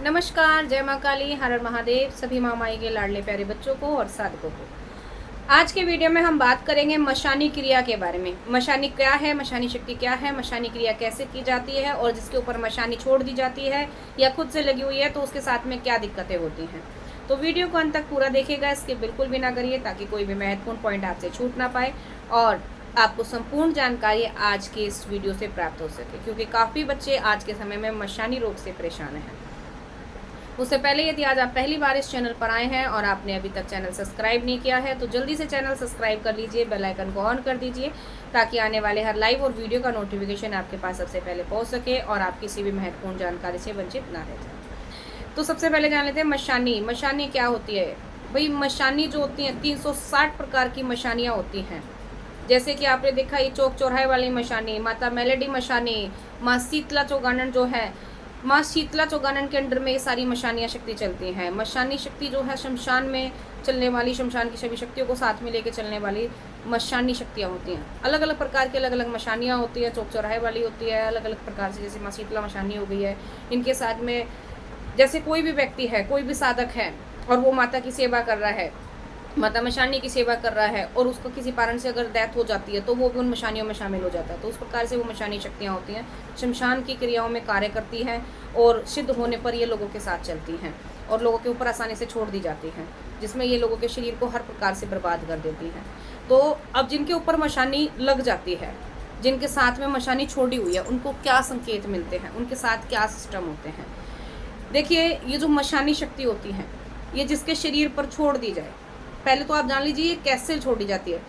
नमस्कार, जय माँ काली, हर हर महादेव सभी माँ माई के लाडले प्यारे बच्चों को और साधकों को। आज के वीडियो में हम बात करेंगे मशानी क्रिया के बारे में। मशानी क्या है, मशानी शक्ति क्या है, मशानी क्रिया कैसे की जाती है और जिसके ऊपर मशानी छोड़ दी जाती है या खुद से लगी हुई है तो उसके साथ में क्या दिक्कतें होती हैं। तो वीडियो को अंत तक पूरा देखिएगा, इसके बिल्कुल भी ना करिए ताकि कोई भी महत्वपूर्ण पॉइंट आपसे छूट ना पाए और आपको संपूर्ण जानकारी आज के इस वीडियो से प्राप्त हो सके, क्योंकि काफ़ी बच्चे आज के समय में मशानी रोग से परेशान हैं। उससे पहले यदि आज आप पहली बार इस चैनल पर आए हैं और आपने अभी तक चैनल सब्सक्राइब नहीं किया है तो जल्दी से चैनल सब्सक्राइब कर लीजिए, बेल आइकन को ऑन कर दीजिए ताकि आने वाले हर लाइव और वीडियो का नोटिफिकेशन आपके पास सबसे पहले पहुंच सके और आप किसी भी महत्वपूर्ण जानकारी से वंचित ना रह जाए। तो सबसे पहले जान लेते हैं मशानी। मशानी क्या होती है भाई? मशानी जो होती है 360 प्रकार की मशानियाँ होती हैं। जैसे कि आपने देखा ये चौक चौराहे वाली मशानी, माता मेलेडी मशानी, माँ शीतला चौगानन जो है, माँ शीतला चौगानन के अंडर में ये सारी मशानियाँ शक्ति चलती हैं। मशानी शक्ति जो है शमशान में चलने वाली, शमशान की सभी शक्तियों को साथ में लेके चलने वाली मशानी शक्तियाँ होती हैं। अलग अलग प्रकार की अलग अलग मशानियाँ होती है। चौक चौराहे वाली होती है अलग अलग प्रकार से, जैसे माँ शीतला मशानी हो गई है। इनके साथ में जैसे कोई भी व्यक्ति है, कोई भी साधक है और वो माता की सेवा कर रहा है, माता मशानी की सेवा कर रहा है और उसको किसी कारण से अगर डेथ हो जाती है तो वो भी उन मशानियों में शामिल हो जाता है। तो उस प्रकार से वो मशानी शक्तियाँ होती हैं, शमशान की क्रियाओं में कार्य करती हैं और सिद्ध होने पर ये लोगों के साथ चलती हैं और लोगों के ऊपर आसानी से छोड़ दी जाती हैं, जिसमें ये लोगों के शरीर को हर प्रकार से बर्बाद कर देती हैं। तो अब जिनके ऊपर मशानी लग जाती है, जिनके साथ में मशानी छोड़ी हुई है, उनको क्या संकेत मिलते हैं, उनके साथ क्या सिस्टम होते हैं? देखिए, ये जो मशानी शक्ति होती है ये जिसके शरीर पर छोड़ दी जाए, पहले तो आप जान लीजिए ये कैसे छोड़ी जाती है।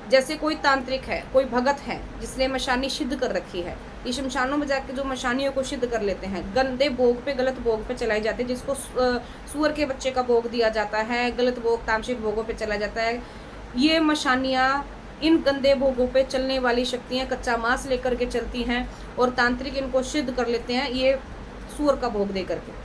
जैसे कोई तांत्रिक है, कोई भगत है जिसने मशानी सिद्ध कर रखी है, ये शमशानों में जाकर जो मशानियों को सिद्ध कर लेते हैं, गंदे भोग पे, गलत भोग पे चलाई जाती है, जिसको सुअर के बच्चे का भोग दिया जाता है, गलत भोग तामसिक भोगों पे चला जाता है। ये मशानियाँ, इन गंदे भोगों पे चलने वाली शक्तियाँ कच्चा मांस लेकर के चलती हैं और तांत्रिक इनको सिद्ध कर लेते हैं। ये सुअर का भोग दे करके,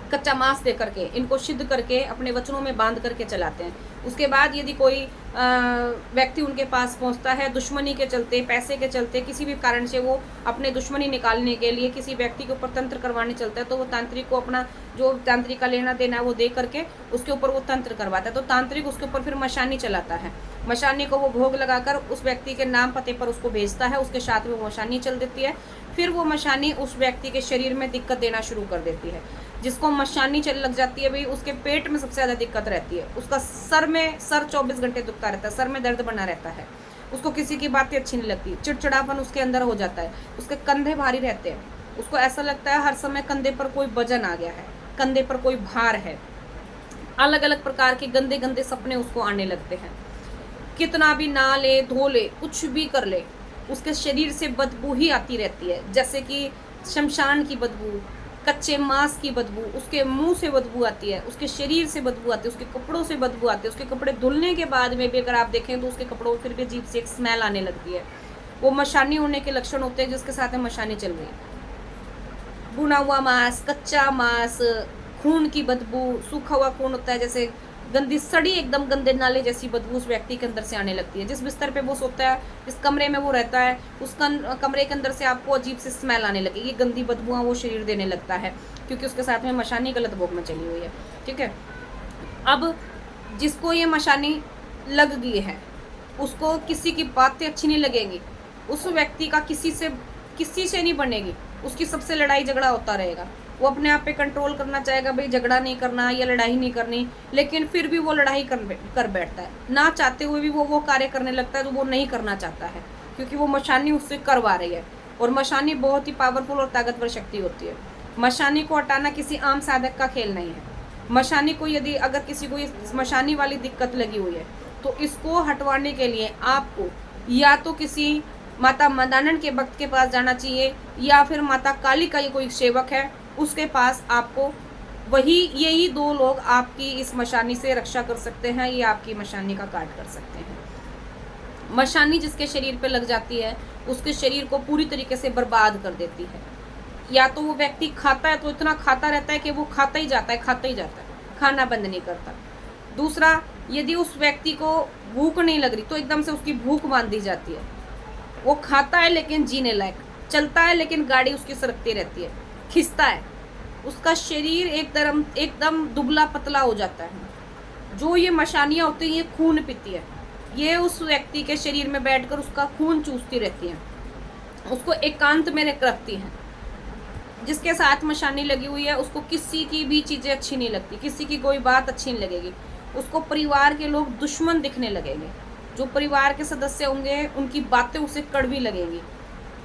कच्चा मांस दे करके, इनको सिद्ध करके अपने वचनों में बांध करके चलाते हैं। उसके बाद यदि कोई व्यक्ति उनके पास पहुंचता है दुश्मनी के चलते, पैसे के चलते, किसी भी कारण से वो अपने दुश्मनी निकालने के लिए किसी व्यक्ति के ऊपर तंत्र करवाने चलता है, तो वो तांत्रिक को अपना जो तांत्रिक का लेना देना है वो दे करके उसके ऊपर वो तंत्र करवाता है। तो तांत्रिक उसके ऊपर फिर मशानी चलाता है। मशानी को वो भोग लगाकर उस व्यक्ति के नाम पते पर उसको भेजता है, उसके साथ में वो मशानी चल देती है। फिर वो मशानी उस व्यक्ति के शरीर में दिक्कत देना शुरू कर देती है। जिसको मशानी चल लग जाती है भाई, उसके पेट में सबसे ज़्यादा दिक्कत रहती है, उसका सर 24 घंटे दुखता रहता है, सर में दर्द बना रहता है, उसको किसी की बातें अच्छी नहीं लगती, चिड़चिड़ापन उसके अंदर हो जाता है, उसके कंधे भारी रहते हैं, उसको ऐसा लगता है हर समय कंधे पर कोई वजन आ गया है, कंधे पर कोई भार है। अलग अलग प्रकार के गंदे गंदे सपने उसको आने लगते हैं। कितना भी नहा ले, धो ले, कुछ भी कर ले, उसके शरीर से बदबू ही आती रहती है, जैसे कि शमशान की बदबू, कच्चे मांस की बदबू, उसके मुंह से बदबू आती है, उसके शरीर से बदबू आती है, उसके कपड़ों से बदबू आती है। उसके कपड़े धुलने के बाद में भी अगर आप देखें तो उसके कपड़ों फिर भी अजीब से एक स्मेल आने लगती है। वो मशानी होने के लक्षण होते हैं जिसके साथ में मशानी चल रही है। भुना हुआ मांस, कच्चा मांस, खून की बदबू, सूखा हुआ खून होता है, जैसे गंदी सड़ी एकदम गंदे नाले जैसी बदबू उस व्यक्ति के अंदर से आने लगती है। जिस बिस्तर पे वो सोता है, जिस कमरे में वो रहता है, उस कमरे के अंदर से आपको अजीब से स्मेल आने लगेगी, गंदी बदबुआं वो शरीर देने लगता है, क्योंकि उसके साथ में मशानी गलत भोग में चली हुई है। ठीक है, अब जिसको ये मशानी लग गई है उसको किसी की बातें अच्छी नहीं लगेंगी, उस व्यक्ति का किसी से नहीं बनेगी, उसकी सबसे लड़ाई झगड़ा होता रहेगा। वो अपने आप पे कंट्रोल करना चाहेगा भाई झगड़ा नहीं करना या लड़ाई नहीं करनी, लेकिन फिर भी वो लड़ाई कर बैठता है। ना चाहते हुए भी वो कार्य करने लगता है जो वो नहीं करना चाहता है, क्योंकि वो मशानी उससे करवा रही है। और मशानी बहुत ही पावरफुल और ताकतवर शक्ति होती है। मशानी को हटाना किसी आम साधक का खेल नहीं है। मशानी को यदि अगर किसी को मशानी वाली दिक्कत लगी हुई है तो इसको हटवाने के लिए आपको या तो किसी माता मदानन के भक्त के पास जाना चाहिए या फिर माता काली का ये कोई सेवक है उसके पास आपको, यही दो लोग आपकी इस मशानी से रक्षा कर सकते हैं, ये आपकी मशानी का काट कर सकते हैं। मशानी जिसके शरीर पे लग जाती है उसके शरीर को पूरी तरीके से बर्बाद कर देती है। या तो वो व्यक्ति खाता है तो इतना खाता रहता है कि वो खाता ही जाता है, खाना बंद नहीं करता। दूसरा, यदि उस व्यक्ति को भूख नहीं लग रही तो एकदम से उसकी भूख बांध दी जाती है। वो खाता है लेकिन जीने लायक, चलता है लेकिन गाड़ी उसकी सरकती रहती है, खिंचता है, उसका शरीर एकदम एकदम दुबला पतला हो जाता है। जो ये मशानियाँ होती हैं ये खून पीती है, ये उस व्यक्ति के शरीर में बैठकर उसका खून चूसती रहती हैं, उसको एकांत में रखती हैं। जिसके साथ मशानी लगी हुई है उसको किसी की भी चीज़ें अच्छी नहीं लगती, किसी की कोई बात अच्छी नहीं लगेगी, उसको परिवार के लोग दुश्मन दिखने लगेंगे। जो परिवार के सदस्य होंगे उनकी बातें उसे कड़वी लगेंगी।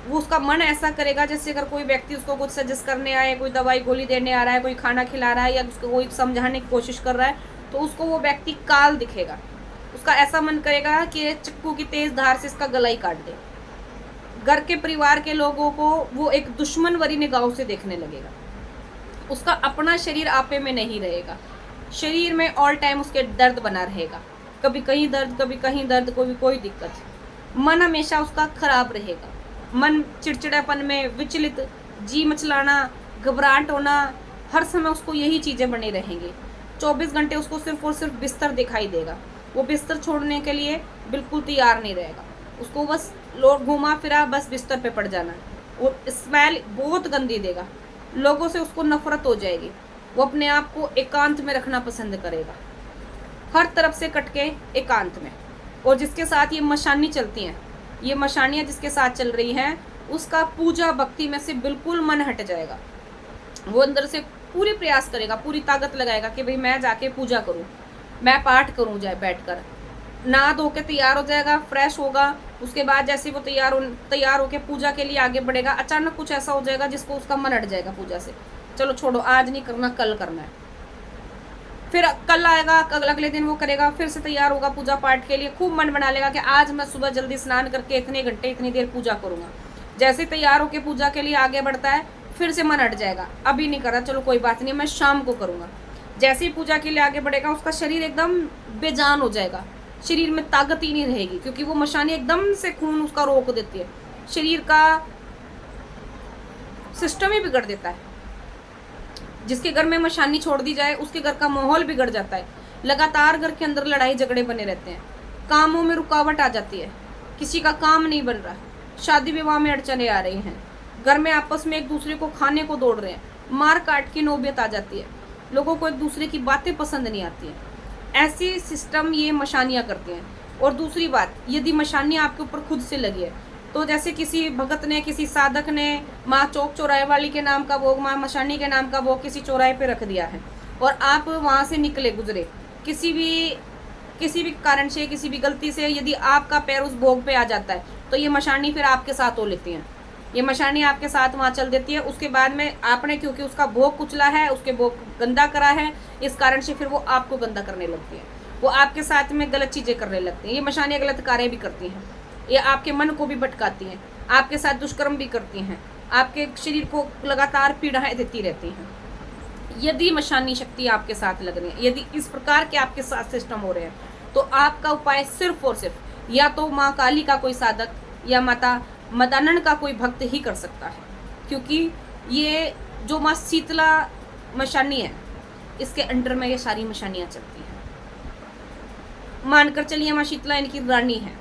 वो उसका मन ऐसा करेगा जैसे अगर कोई व्यक्ति उसको कुछ सजेस्ट करने आए, कोई दवाई गोली देने आ रहा है, कोई खाना खिला रहा है या उसको कोई समझाने की कोशिश कर रहा है, तो उसको वो व्यक्ति काल दिखेगा। उसका ऐसा मन करेगा कि चक्कू की तेज धार से इसका गला ही काट दे। घर के परिवार के लोगों को वो एक दुश्मन वरी निगाहों से देखने लगेगा। उसका अपना शरीर आपे में नहीं रहेगा, शरीर में ऑल टाइम उसके दर्द बना रहेगा, कभी कहीं दर्द कभी कहीं दर्द, कोई दिक्कत। मन हमेशा उसका खराब रहेगा, मन चिड़चिड़ापन में विचलित, जी मचलाना, घबराहट होना, हर समय उसको यही चीज़ें बनी रहेंगी। 24 घंटे उसको सिर्फ और सिर्फ बिस्तर दिखाई देगा। वो बिस्तर छोड़ने के लिए बिल्कुल तैयार नहीं रहेगा, उसको बस लोग घुमा फिरा बस बिस्तर पे पड़ जाना। वो स्मेल बहुत गंदी देगा, लोगों से उसको नफरत हो जाएगी। वो अपने आप को एकांत में रखना पसंद करेगा, हर तरफ से कटके एकांत में। और जिसके साथ ये मशानी चलती हैं, ये मशानियाँ जिसके साथ चल रही हैं, उसका पूजा भक्ति में से बिल्कुल मन हट जाएगा। वो अंदर से पूरी प्रयास करेगा, पूरी ताकत लगाएगा कि भाई मैं जाके पूजा करूं, मैं पाठ करूं, जाए बैठकर। नहा धो के तैयार हो जाएगा, फ्रेश होगा। उसके बाद जैसे वो तैयार होके पूजा के लिए आगे बढ़ेगा, अचानक कुछ ऐसा हो जाएगा जिसको उसका मन हट जाएगा पूजा से। चलो छोड़ो, आज नहीं करना, कल करना है। फिर कल आएगा, अगले दिन वो करेगा, फिर से तैयार होगा पूजा पाठ के लिए, खूब मन बना लेगा कि आज मैं सुबह जल्दी स्नान करके इतने घंटे इतनी देर पूजा करूंगा। जैसे तैयार होकर पूजा के लिए आगे बढ़ता है, फिर से मन हट जाएगा, अभी नहीं कर रहा, चलो कोई बात नहीं, मैं शाम को करूंगा। जैसे ही पूजा के लिए आगे बढ़ेगा, उसका शरीर एकदम बेजान हो जाएगा, शरीर में ताकत ही नहीं रहेगी, क्योंकि वो मशानी एकदम से खून उसका रोक देती है, शरीर का सिस्टम ही बिगड़ देता है। जिसके घर में मशानी छोड़ दी जाए उसके घर का माहौल बिगड़ जाता है। लगातार घर के अंदर लड़ाई झगड़े बने रहते हैं, कामों में रुकावट आ जाती है, किसी का काम नहीं बन रहा, शादी विवाह में अड़चने आ रही हैं, घर में आपस में एक दूसरे को खाने को दौड़ रहे हैं, मार काट की नौबत आ जाती है, लोगों को एक दूसरे की बातें पसंद नहीं आती हैं। ऐसे सिस्टम ये मशानियाँ करती हैं। और दूसरी बात, यदि मशानियाँ आपके ऊपर खुद से लगी है, तो जैसे किसी भगत ने, किसी साधक ने माँ चौक चौराहे वाली के नाम का भोग, माँ मशानी के नाम का भोग किसी चौराहे पे रख दिया है, और आप वहाँ से निकले गुजरे, किसी भी कारण से, किसी भी गलती से यदि आपका पैर उस भोग पे आ जाता है, तो ये मशानी फिर आपके साथ हो लेती हैं। ये मशानी आपके साथ वहाँ चल देती है। उसके बाद में आपने क्योंकि उसका भोग कुचला है, उसके भोग गंदा करा है, इस कारण से फिर वो आपको गंदा करने लगती है, वो आपके साथ में गलत चीज़ें करने लगती हैं। ये मशानियाँ गलत कार्य भी करती हैं, ये आपके मन को भी भटकाती हैं, आपके साथ दुष्कर्म भी करती हैं, आपके शरीर को लगातार पीड़ाएं देती रहती हैं। यदि मशानी शक्ति आपके साथ लग रही है, यदि इस प्रकार के आपके साथ सिस्टम हो रहे हैं, तो आपका उपाय सिर्फ और सिर्फ या तो माँ काली का कोई साधक या माता मदानन का कोई भक्त ही कर सकता है, क्योंकि ये जो माँ शीतला मशानी है, इसके अंडर में ये सारी मशानियाँ चलती हैं। मानकर चलिए माँ शीतला इनकी रानी है।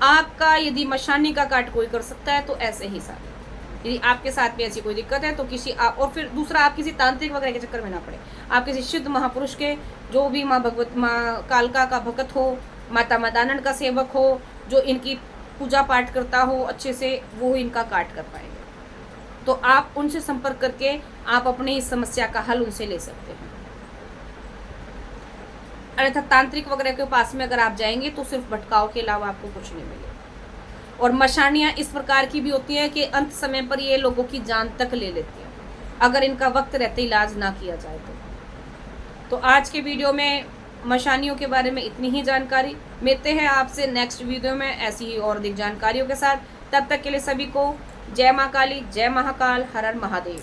आपका यदि मशानी का काट कोई कर सकता है, तो ऐसे ही साथ यदि आपके साथ भी ऐसी कोई दिक्कत है, तो किसी आप, और फिर दूसरा, आप किसी तांत्रिक वगैरह के चक्कर में ना पड़े, आप किसी शुद्ध महापुरुष के, जो भी माँ भगवत, माँ कालका का भक्त हो, माता मदानन का सेवक हो, जो इनकी पूजा पाठ करता हो अच्छे से, वो इनका काट कर पाएंगे। तो आप उनसे संपर्क करके आप अपनी इस समस्या का हल उनसे ले सकते हैं। अन्यथा तांत्रिक वगैरह के पास में अगर आप जाएंगे तो सिर्फ भटकाव के अलावा आपको कुछ नहीं मिलेगा। और मशानियाँ इस प्रकार की भी होती हैं कि अंत समय पर ये लोगों की जान तक ले लेती हैं, अगर इनका वक्त रहते इलाज ना किया जाए तो आज के वीडियो में मशानियों के बारे में इतनी ही जानकारी। मिलते हैं आपसे नेक्स्ट वीडियो में ऐसी ही और अधिक जानकारियों के साथ। तब तक के लिए सभी को जय माँ काली, जय महाकाल, हर हर महादेव।